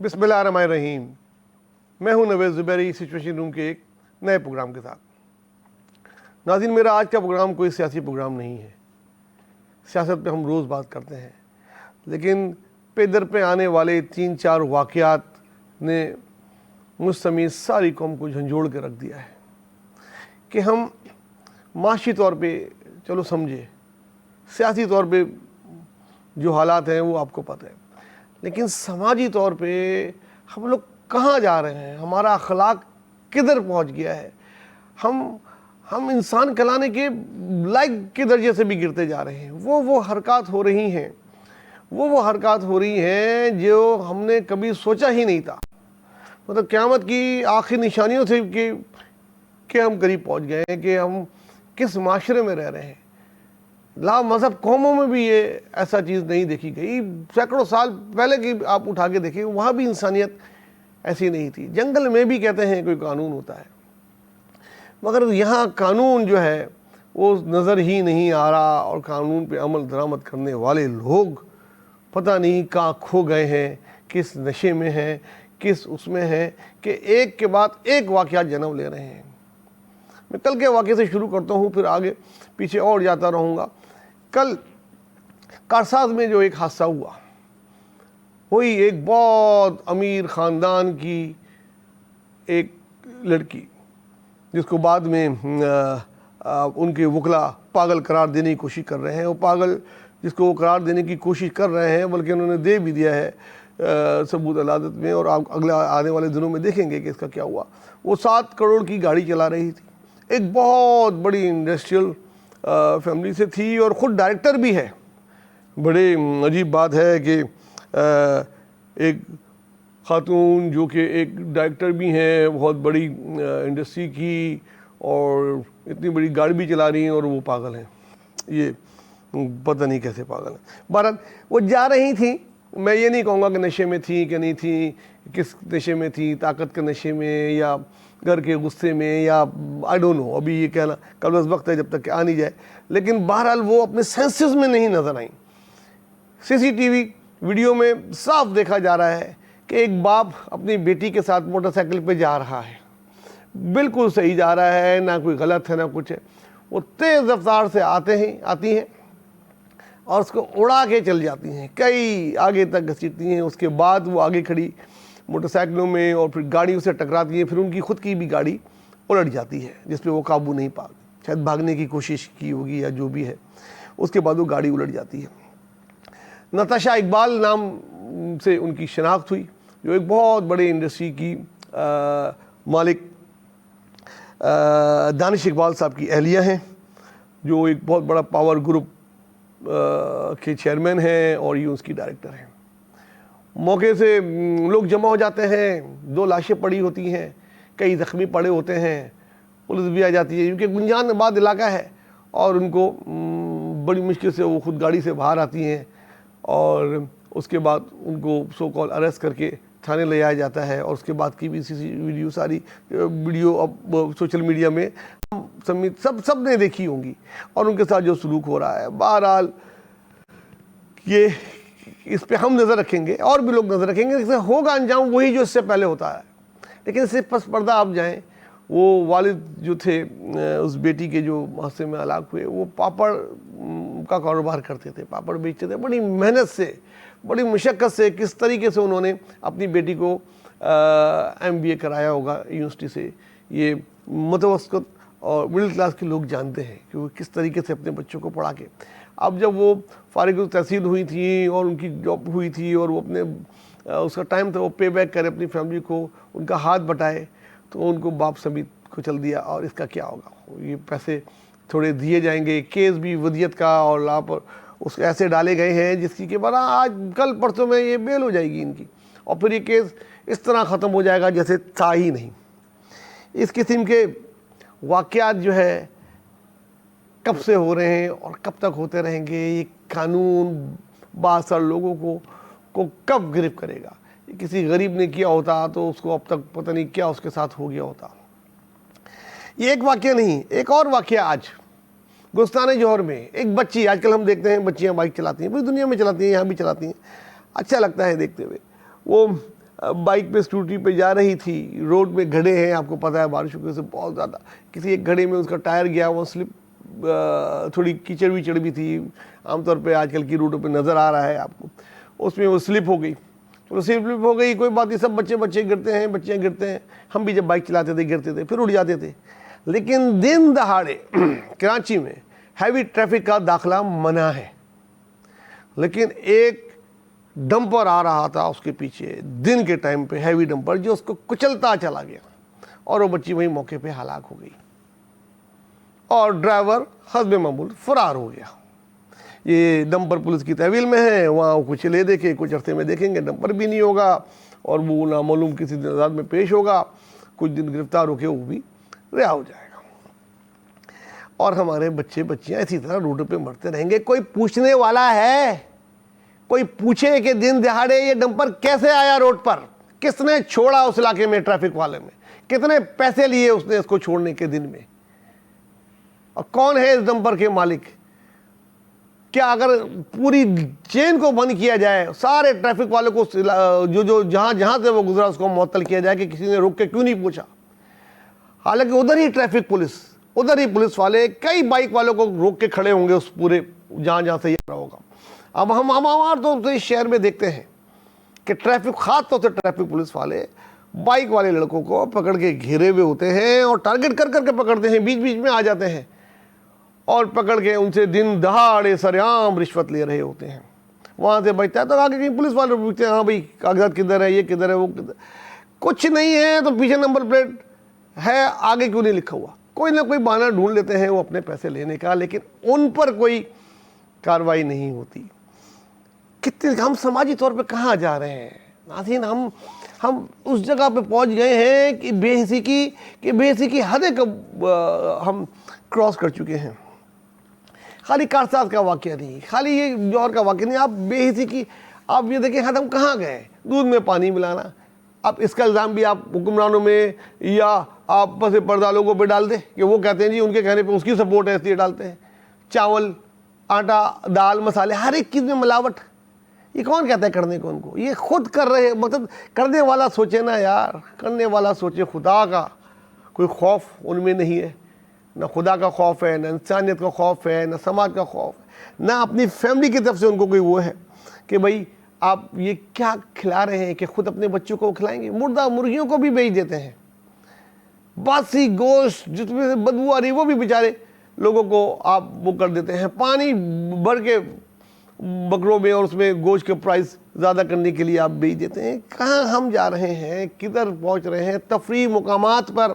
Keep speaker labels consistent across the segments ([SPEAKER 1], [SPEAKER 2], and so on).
[SPEAKER 1] بسم اللہ الرحمن الرحیم. میں ہوں نویز زبیری سچویشن روم کے ایک نئے پروگرام کے ساتھ. ناظرین، میرا آج کا پروگرام کوئی سیاسی پروگرام نہیں ہے. سیاست پہ ہم روز بات کرتے ہیں، لیکن پہ در پہ آنے والے 3-4 واقعات نے مجھ سمیت ساری قوم کو جھنجھوڑ کے رکھ دیا ہے کہ ہم معاشی طور پہ چلو سمجھے، سیاسی طور پہ جو حالات ہیں وہ آپ کو پتہ ہے، لیکن سماجی طور پہ ہم لوگ کہاں جا رہے ہیں، ہمارا اخلاق کدھر پہنچ گیا ہے. ہم انسان کہلانے کے لائق کے درجے سے بھی گرتے جا رہے ہیں. وہ حرکات ہو رہی ہیں، وہ حرکات ہو رہی ہیں جو ہم نے کبھی سوچا ہی نہیں تھا. مطلب قیامت کی آخری نشانیوں سے کہ ہم قریب پہنچ گئے ہیں کہ ہم کس معاشرے میں رہ رہے ہیں. لا مذہب قوموں میں بھی یہ ایسا چیز نہیں دیکھی گئی. سینکڑوں سال پہلے کی آپ اٹھا کے دیکھیں، وہاں بھی انسانیت ایسی نہیں تھی. جنگل میں بھی کہتے ہیں کوئی قانون ہوتا ہے، مگر یہاں قانون جو ہے وہ نظر ہی نہیں آ رہا، اور قانون پہ عمل درآمد کرنے والے لوگ پتہ نہیں کہاں کھو گئے ہیں، کس نشے میں ہیں، کس اس میں ہیں کہ ایک کے بعد ایک واقعات جنم لے رہے ہیں. میں کل کے واقعے سے شروع کرتا ہوں، پھر آگے پیچھے اور جاتا رہوں گا. کل کارساز میں جو ایک حادثہ ہوا، وہی ایک بہت امیر خاندان کی ایک لڑکی، جس کو بعد میں ان کے وکلا پاگل قرار دینے کی کوشش کر رہے ہیں. وہ پاگل جس کو وہ قرار دینے کی کوشش کر رہے ہیں، بلکہ انہوں نے دے بھی دیا ہے ثبوت عدالت میں، اور آپ اگلے آنے والے دنوں میں دیکھیں گے کہ اس کا کیا ہوا. وہ 7 کروڑ کی گاڑی چلا رہی تھی، ایک بہت بڑی انڈسٹریل فیملی سے تھی، اور خود ڈائریکٹر بھی ہے. بڑے عجیب بات ہے کہ ایک خاتون جو کہ ایک ڈائریکٹر بھی ہیں بہت بڑی انڈسٹری کی، اور اتنی بڑی گاڑی بھی چلا رہی ہیں، اور وہ پاگل ہیں. یہ پتہ نہیں کیسے پاگل ہیں. بہرحال وہ جا رہی تھیں. میں یہ نہیں کہوں گا کہ نشے میں تھی کہ نہیں تھی، کس نشے میں تھی، طاقت کے نشے میں یا گھر کے غصے میں، یا آئی ڈونٹ نو، ابھی یہ کہنا قبل از وقت ہے جب تک کہ آ نہیں جائے. لیکن بہرحال وہ اپنے سینسز میں نہیں نظر آئیں. CCTV ویڈیو میں صاف دیکھا جا رہا ہے کہ ایک باپ اپنی بیٹی کے ساتھ موٹر سائیکل پہ جا رہا ہے، بالکل صحیح جا رہا ہے، نہ کوئی غلط ہے نہ کچھ ہے. وہ تیز رفتار سے آتی ہیں اور اس کو اڑا کے چل جاتی ہیں، کئی آگے تک گھسیٹتی ہیں. اس کے بعد وہ آگے کھڑی موٹر سائیکلوں میں اور پھر گاڑیوں سے ٹکراتی ہیں. پھر ان کی خود کی بھی گاڑی الٹ جاتی ہے، جس پہ وہ قابو نہیں پا، شاید بھاگنے کی کوشش کی ہوگی یا جو بھی ہے. اس کے بعد وہ گاڑی الٹ جاتی ہے. نتاشا اقبال نام سے ان کی شناخت ہوئی، جو ایک بہت بڑے انڈسٹری کی مالک دانش اقبال صاحب کی اہلیہ ہیں، جو ایک بہت بڑا پاور گروپ کے چیئرمین ہیں، اور یہ اس کی ڈائریکٹر ہیں. موقع سے لوگ جمع ہو جاتے ہیں، 2 لاشیں پڑی ہوتی ہیں، کئی زخمی پڑے ہوتے ہیں. پولیس بھی آ جاتی ہے کیونکہ گنجان آباد علاقہ ہے، اور ان کو بڑی مشکل سے وہ خود گاڑی سے باہر آتی ہیں، اور اس کے بعد ان کو سو کال اریسٹ کر کے تھانے لے آیا جاتا ہے. اور اس کے بعد کی بھی ویڈیو ساری ویڈیو اب سوشل میڈیا میں سب نے دیکھی ہوں گی، اور ان کے ساتھ جو سلوک ہو رہا ہے. بہرحال یہ اس پہ ہم نظر رکھیں گے، اور بھی لوگ نظر رکھیں گے. ہوگا انجام وہی جو اس سے پہلے ہوتا ہے. لیکن اس سے پس پردہ آپ جائیں، وہ والد جو تھے اس بیٹی کے جو حادثے میں ہلاک ہوئے، وہ پاپڑ کا کاروبار کرتے تھے، پاپڑ بیچتے تھے. بڑی محنت سے، بڑی مشقت سے، کس طریقے سے انہوں نے اپنی بیٹی کو MBA کرایا ہوگا یونیورسٹی سے، یہ متوسط اور مڈل کلاس کے لوگ جانتے ہیں کہ وہ کس طریقے سے اپنے بچوں کو پڑھا کے. اب جب وہ فارغ التحصیل ہوئی تھیں اور ان کی جاب ہوئی تھی، اور وہ اپنے اس کا ٹائم تھا وہ پے بیک کرے اپنی فیملی کو، ان کا ہاتھ بٹائے، تو ان کو باپ سمیت کو چل دیا. اور اس کا کیا ہوگا؟ یہ پیسے تھوڑے دیے جائیں گے. کیس بھی ودیت کا اور لا پر اس ایسے ڈالے گئے ہیں جس کی کہ بڑا آج کل پرسوں میں یہ بیل ہو جائے گی ان کی، اور پھر یہ کیس اس طرح ختم ہو جائے گا جیسے تھا ہی نہیں. اس قسم کے واقعات جو ہے کب سے ہو رہے ہیں اور کب تک ہوتے رہیں گے. یہ قانون بااثر لوگوں کو کب گرفت کرے گا؟ کسی غریب نے کیا ہوتا تو اس کو اب تک پتہ نہیں کیا اس کے ساتھ ہو گیا ہوتا. یہ ایک واقعہ نہیں، ایک اور واقعہ آج گلستان جوہر میں. ایک بچی، آج کل ہم دیکھتے ہیں بچیاں بائک چلاتی ہیں، پوری دنیا میں چلاتی ہیں، یہاں بھی چلاتی ہیں، اچھا لگتا ہے دیکھتے ہوئے. وہ بائک پہ اسکوٹری پہ جا رہی تھی, روڈ میں گھڑے ہیں, آپ کو پتہ ہے بارشوں کی وجہ سے بہت زیادہ, کسی ایک گھڑے میں اس کا ٹائر گیا, وہ سلپ, تھوڑی کیچڑ ویچڑ بھی تھی, عام طور پہ آج کل کی روڈوں پہ نظر آ رہا ہے آپ کو, اس میں وہ سلپ ہو گئی. چلو سلپ ہو گئی, کوئی بات نہیں, سب بچے گرتے ہیں, بچیاں گرتے ہیں, ہم بھی جب بائک چلاتے تھے گرتے تھے, پھر اٹھ جاتے تھے. لیکن دن دہاڑے کراچی میں ہیوی ٹریفک کا داخلہ منع ہے, لیکن ایک ڈمپر آ رہا تھا اس کے پیچھے دن کے ٹائم پہ, ہیوی ڈمپر, جو اس کو کچلتا چلا گیا اور وہ بچی وہیں موقع پہ ہلاک ہو گئی اور ڈرائیور حسب معمول فرار ہو گیا. یہ ڈمپر پولیس کی تحویل میں ہے, وہاں کچھ لے دیکھے, کچھ عرصے میں دیکھیں گے ڈمپر بھی نہیں ہوگا اور وہ نامعلوم کسی تضاد میں پیش ہوگا, کچھ دن گرفتار ہو کے وہ بھی رہا ہو جائے گا. اور ہمارے بچیاں اسی طرح روڈوں پہ مرتے رہیں گے. کوئی پوچھنے والا ہے؟ کوئی پوچھے کہ دن دہاڑے یہ ڈمپر کیسے آیا روڈ پر, کس نے چھوڑا اس علاقے میں, ٹریفک والے میں کتنے پیسے لیے اس نے اس کو چھوڑنے کے دن میں, اور کون ہے اس ڈمپر کے مالک؟ کیا اگر پوری چین کو بند کیا جائے, سارے ٹریفک والوں کو جو جہاں سے وہ گزرا اس کو معطل کیا جائے کہ کسی نے روک کے کیوں نہیں پوچھا, حالانکہ ادھر ہی ٹریفک پولیس, ادھر ہی پولیس والے کئی بائک والوں کو روک کے کھڑے ہوں گے اس پورے جہاں سے یہ رہا ہوگا. اب ہم ہمارے تو اس شہر میں دیکھتے ہیں کہ ٹریفک, خاص طور سے ٹریفک پولیس والے بائک والے لڑکوں کو پکڑ کے گھیرے ہوئے ہوتے ہیں اور ٹارگٹ کر کے پکڑتے ہیں, بیچ میں آ جاتے ہیں اور پکڑ کے ان سے دن دہاڑے سرعام رشوت لے رہے ہوتے ہیں. وہاں سے بچتا ہے تو آگے کہیں پولیس والے پوچھتے ہیں, ہاں بھائی کاغذات کدھر ہے, یہ کدھر ہے, وہ کدھر, کچھ نہیں ہے تو پیچھے نمبر پلیٹ ہے, آگے کیوں نہیں لکھا ہوا, کوئی نہ کوئی بہانہ ڈھونڈ لیتے ہیں وہ اپنے پیسے لینے کا, لیکن ان پر کوئی کارروائی نہیں ہوتی. کتنے ہم سماجی طور پہ کہاں جا رہے ہیں ناظرین؟ ہم اس جگہ پہ پہنچ گئے ہیں کہ بے حسی کی حدیں ہم کراس کر چکے ہیں. خالی کارساز کا واقعہ نہیں, خالی یہ جوہر کا واقعہ نہیں, آپ بے حسی کی, آپ یہ دیکھیں ہم کہاں گئے, دودھ میں پانی ملانا. اب اس کا الزام بھی آپ حکمرانوں میں یا آپ پس پردہ لوگوں پہ ڈال دیں کہ وہ کہتے ہیں جی ان کے کہنے پہ اس کی سپورٹ ہے اس لیے ڈالتے ہیں. چاول, آٹا, دال, مسالے, ہر ایک چیز میں ملاوٹ. یہ کون کہتا ہے کرنے کو ان کو؟ یہ خود کر رہے ہیں. مطلب کرنے والا سوچے نا یار, کرنے والا سوچے. خدا کا کوئی خوف ان میں نہیں ہے, نہ خدا کا خوف ہے, نہ انسانیت کا خوف ہے, نہ سماج کا خوف ہے, نہ اپنی فیملی کی طرف سے ان کو کوئی وہ ہے کہ بھئی آپ یہ کیا کھلا رہے ہیں کہ خود اپنے بچوں کو کھلائیں گے. مردہ مرغیوں کو بھی بیچ دیتے ہیں, باسی گوشت جس میں سے بدبو آ رہی وہ بھی بیچارے لوگوں کو آپ وہ کر دیتے ہیں. پانی بھر کے بکروں میں اور اس میں گوشت کے پرائز زیادہ کرنے کے لیے آپ بیچ دیتے ہیں. کہاں ہم جا رہے ہیں, کدھر پہنچ رہے ہیں؟ تفریح مقامات پر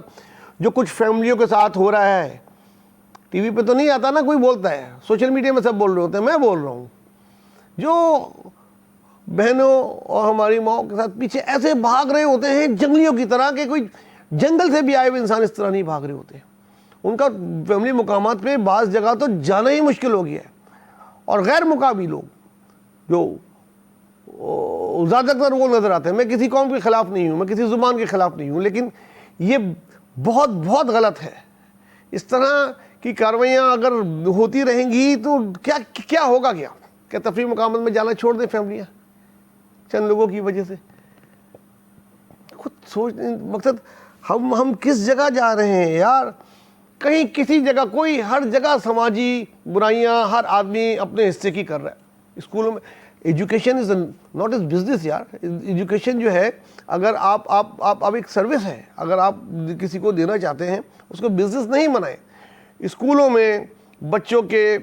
[SPEAKER 1] جو کچھ فیملیوں کے ساتھ ہو رہا ہے, ٹی وی پہ تو نہیں آتا نا, کوئی بولتا ہے, سوشل میڈیا میں سب بول رہے ہوتے ہیں, میں بول رہا ہوں, جو بہنوں اور ہماری ماؤں کے ساتھ پیچھے ایسے بھاگ رہے ہوتے ہیں جنگلیوں کی طرح کہ کوئی جنگل سے بھی آئے ہوئے انسان اس طرح نہیں بھاگ رہے ہوتے. ان کا فیملی مقامات پہ بعض جگہ تو جانا ہی مشکل ہو گیا ہے. اور غیر مقامی لوگ جو زیادہ تر وہ نظر آتے ہیں. میں کسی قوم کے خلاف نہیں ہوں, میں کسی زبان کے خلاف نہیں ہوں, لیکن یہ بہت غلط ہے. اس طرح کی کاروائیاں اگر ہوتی رہیں گی تو کیا ہوگا, کیا تفریح مقامات میں جانا چھوڑ دیں فیملیاں چند لوگوں کی وجہ سے؟ خود سوچ. مقصد ہم کس جگہ جا رہے ہیں یار؟ کہیں کسی جگہ کوئی, ہر جگہ سماجی برائیاں ہر آدمی اپنے حصے کی کر رہا ہے. اسکولوں میں education is not is business یار. ایجوکیشن جو ہے, اگر آپ ایک سروس ہے, اگر آپ کسی کو دینا چاہتے ہیں اس کو بزنس نہیں بنائیں. اسکولوں میں بچوں کے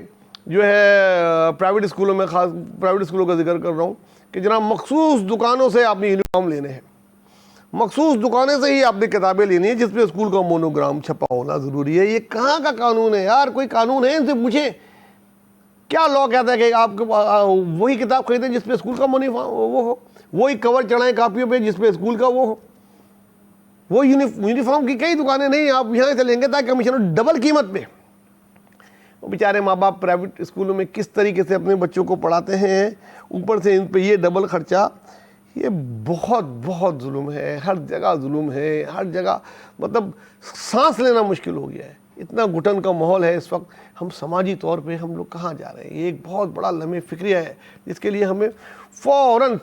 [SPEAKER 1] جو ہے پرائیویٹ اسکولوں میں, خاص پرائیویٹ اسکولوں کا ذکر کر رہا ہوں کہ جناب مخصوص دکانوں سے آپ نے یونیفارم لینے ہیں, مخصوص دکانیں سے ہی آپ نے کتابیں لینی ہیں جس پہ اسکول کا مونوگرام چھپا ہونا ضروری ہے. یہ کہاں کا قانون ہے یار؟ کوئی قانون ہے؟ ان سے پوچھیں کیا لا کہتا ہے کہ آپ وہی کتاب خریدیں جس پہ اسکول کا وہ ہو, وہی کور چڑھائیں کاپیوں پہ جس پہ اسکول کا وہ ہو. وہ یونیفارم کی کئی دکانیں نہیں, آپ یہاں سے لیں گے تاکہ کمیشن ڈبل قیمت پہ. وہ بیچارے ماں باپ پرائیویٹ اسکولوں میں کس طریقے سے اپنے بچوں کو پڑھاتے ہیں, اوپر سے ان پہ یہ ڈبل خرچہ. یہ بہت ظلم ہے, ہر جگہ ظلم ہے, ہر جگہ. مطلب سانس لینا مشکل ہو گیا ہے, اتنا گھٹن کا ماحول ہے اس وقت. ہم سماجی طور پہ ہم لوگ کہاں جا رہے ہیں؟ یہ ایک بہت بڑا لمحہ فکریہ ہے جس کے لیے ہمیں فوراً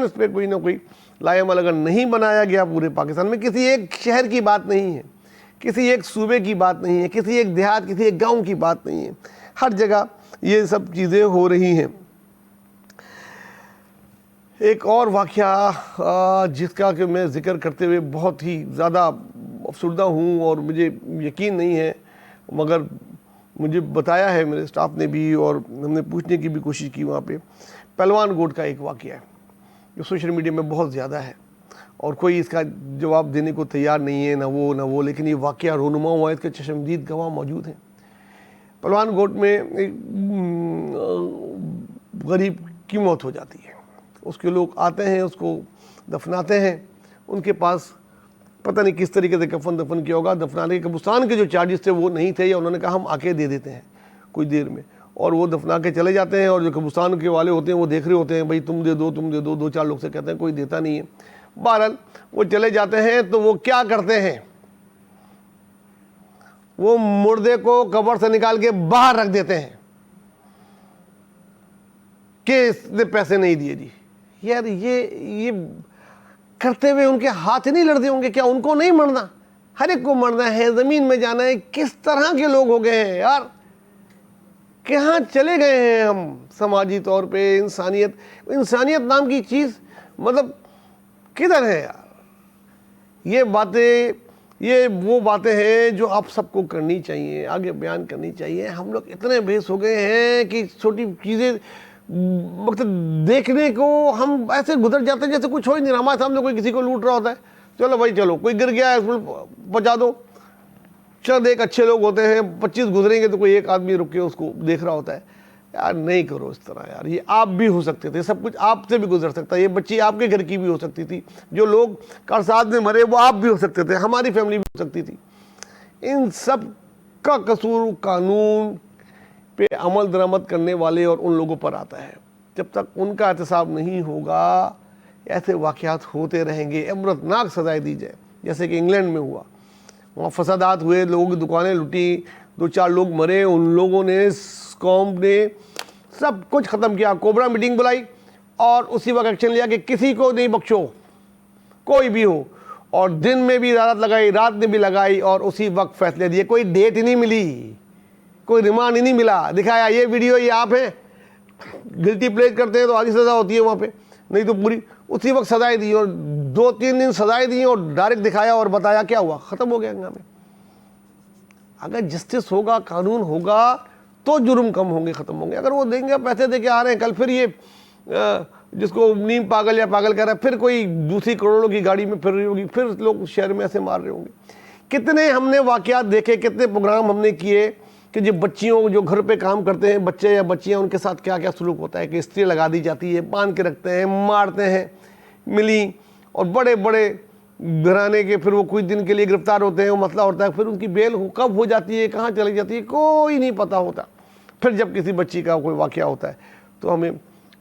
[SPEAKER 1] اس پہ کوئی نہ کوئی لائی عمل اگر نہیں بنایا گیا پورے پاکستان میں، کسی ایک شہر کی بات نہیں ہے، کسی ایک صوبے کی بات نہیں ہے، کسی ایک دیہات، کسی ایک گاؤں کی بات نہیں ہے، ہر جگہ یہ سب چیزیں ہو رہی ہیں۔ ایک اور واقعہ جس کا کہ میں ذکر کرتے ہوئے بہت ہی زیادہ افسردہ ہوں اور مجھے یقین نہیں ہے، مگر مجھے بتایا ہے میرے اسٹاف نے بھی اور ہم نے پوچھنے کی بھی کوشش کی وہاں پہ، پہلوان گوٹ کا ایک واقعہ ہے جو سوشل میڈیا میں بہت زیادہ ہے اور کوئی اس کا جواب دینے کو تیار نہیں ہے، نہ وہ، لیکن یہ واقعہ رونما ہوا ہے، اس کے چشمدید گواہ موجود ہیں۔ پہلوان گوٹ میں ایک غریب کی موت ہو جاتی ہے، اس کے لوگ آتے ہیں، اس کو دفناتے ہیں، ان کے پاس پتہ نہیں کس طریقے سے کفن دفن کیا ہوگا، دفنانے کے قبرستان کے جو چارجز تھے وہ نہیں تھے، یا انہوں نے کہا ہم آ کے دے دیتے ہیں کچھ دیر میں، اور وہ دفنا کے چلے جاتے ہیں، اور جو قبرستان کے والے ہوتے ہیں وہ دیکھ رہے ہوتے ہیں، بھائی تم دے دو، دو چار لوگ سے کہتے ہیں، کوئی دیتا نہیں ہے۔ بہرحال وہ چلے جاتے ہیں تو وہ کیا کرتے ہیں، وہ مردے کو قبر سے نکال کے باہر رکھ دیتے ہیں کہ اس نے پیسے نہیں دیے جی۔ یار یہ کرتے ہوئے ان کے ہاتھ نہیں لڑتے ہوں گے کیا؟ ان کو نہیں مرنا، ہر ایک کو مرنا ہے، زمین میں جانا ہے۔ کس طرح کے لوگ ہو گئے ہیں یار، کہاں چلے گئے ہیں ہم سماجی طور پہ؟ انسانیت نام کی چیز مطلب کدھر ہے یار؟ یہ وہ باتیں ہیں جو آپ سب کو کرنی چاہیے، آگے بیان کرنی چاہیے۔ ہم لوگ اتنے بھیس ہو گئے ہیں کہ چھوٹی چیزیں مطلب دیکھنے کو ہم ایسے گزر جاتے ہیں جیسے کچھ ہو ہی نہیں رہا، ہمارے سامنے کوئی کسی کو لوٹ رہا ہوتا ہے، چلو بھائی چلو، کوئی گر گیا ہے اس میں بچا دو۔ چند ایک اچھے لوگ ہوتے ہیں، 25 گزریں گے تو کوئی ایک آدمی رک کے اس کو دیکھ رہا ہوتا ہے۔ یار نہیں کرو اس طرح یار، یہ آپ بھی ہو سکتے تھے، سب کچھ آپ سے بھی گزر سکتا ہے، یہ بچی آپ کے گھر کی بھی ہو سکتی تھی، جو لوگ کارساد میں مرے وہ آپ بھی ہو سکتے تھے، ہماری فیملی بھی ہو سکتی تھی۔ ان سب کا قصور قانون پہ عمل درآمد کرنے والے اور ان لوگوں پر آتا ہے۔ جب تک ان کا احتساب نہیں ہوگا ایسے واقعات ہوتے رہیں گے، عبرتناک سزائیں دی جائے، جیسے کہ انگلینڈ میں ہوا، وہاں فسادات ہوئے، لوگوں کی دکانیں لوٹی، 2-4 لوگ مرے، ان لوگوں نے، قوم نے سب کچھ ختم کیا، کوبرا میٹنگ بلائی اور اسی وقت ایکشن لیا کہ کسی کو نہیں بخشو، کوئی بھی ہو، اور دن میں بھی عدالت لگائی، رات میں بھی لگائی، اور اسی وقت فیصلے دیے۔ کوئی ڈیٹ ہی نہیں ملی، کوئی ریمانڈ ہی نہیں ملا، دکھایا یہ ویڈیو یہ آپ ہیں، گلٹی پلیٹ کرتے ہیں تو آدھی سزا ہوتی ہے وہاں پہ، نہیں تو پوری اسی وقت سزائیں دی، اور 2-3 دن سزائیں دی اور ڈائریکٹ دکھایا اور بتایا کیا ہوا، ختم ہو گیا ہنگامے۔ اگر جسٹس ہوگا، قانون ہوگا تو جرم کم ہوں گے، ختم ہوں گے۔ اگر وہ دیں گے پیسے دے کے آ رہے ہیں، کل پھر یہ جس کو نیم پاگل یا پاگل کہہ رہا ہے، پھر کوئی دوسری کروڑوں کی گاڑی میں پھر رہی ہوگی، پھر لوگ شہر میں ایسے مار رہے ہوں گے۔ کتنے ہم نے واقعات دیکھے، کتنے پروگرام ہم نے کیے کہ جو بچیوں جو گھر پہ کام کرتے ہیں، بچے یا بچیاں، ان کے ساتھ کیا کیا سلوک ہوتا ہے، کہ استری لگا دی جاتی ہے، باندھ کے رکھتے ہیں، مارتے ہیں ملی، اور بڑے بڑے گھرانے کے پھر وہ کچھ دن کے لیے گرفتار ہوتے ہیں، وہ مسئلہ ہوتا ہے، پھر ان کی بیل کب ہو جاتی ہے، کہاں چلی جاتی ہے، کوئی نہیں پتہ ہوتا۔ پھر جب کسی بچی کا کوئی واقعہ ہوتا ہے تو ہمیں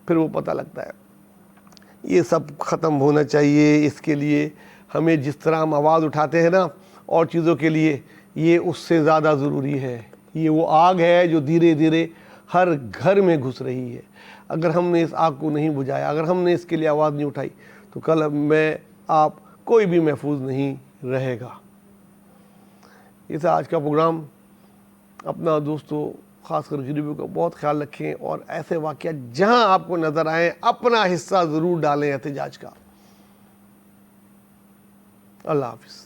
[SPEAKER 1] پھر وہ پتہ لگتا ہے۔ یہ سب ختم ہونا چاہیے۔ اس کے لیے ہمیں جس طرح ہم آواز اٹھاتے ہیں نا اور چیزوں کے لیے، یہ اس سے زیادہ ضروری ہے۔ یہ وہ آگ ہے جو دھیرے دھیرے ہر گھر میں گھس رہی ہے۔ اگر ہم نے اس آگ کو نہیں بجھایا، اگر ہم نے اس کے لیے آواز نہیں اٹھائی، تو کل میں آپ کوئی بھی محفوظ نہیں رہے گا۔ یہ تھا آج کا پروگرام۔ اپنا دوستو، خاص کر غریبوں کا بہت خیال رکھیں، اور ایسے واقعات جہاں آپ کو نظر آئیں اپنا حصہ ضرور ڈالیں احتجاج کا۔ اللہ حافظ۔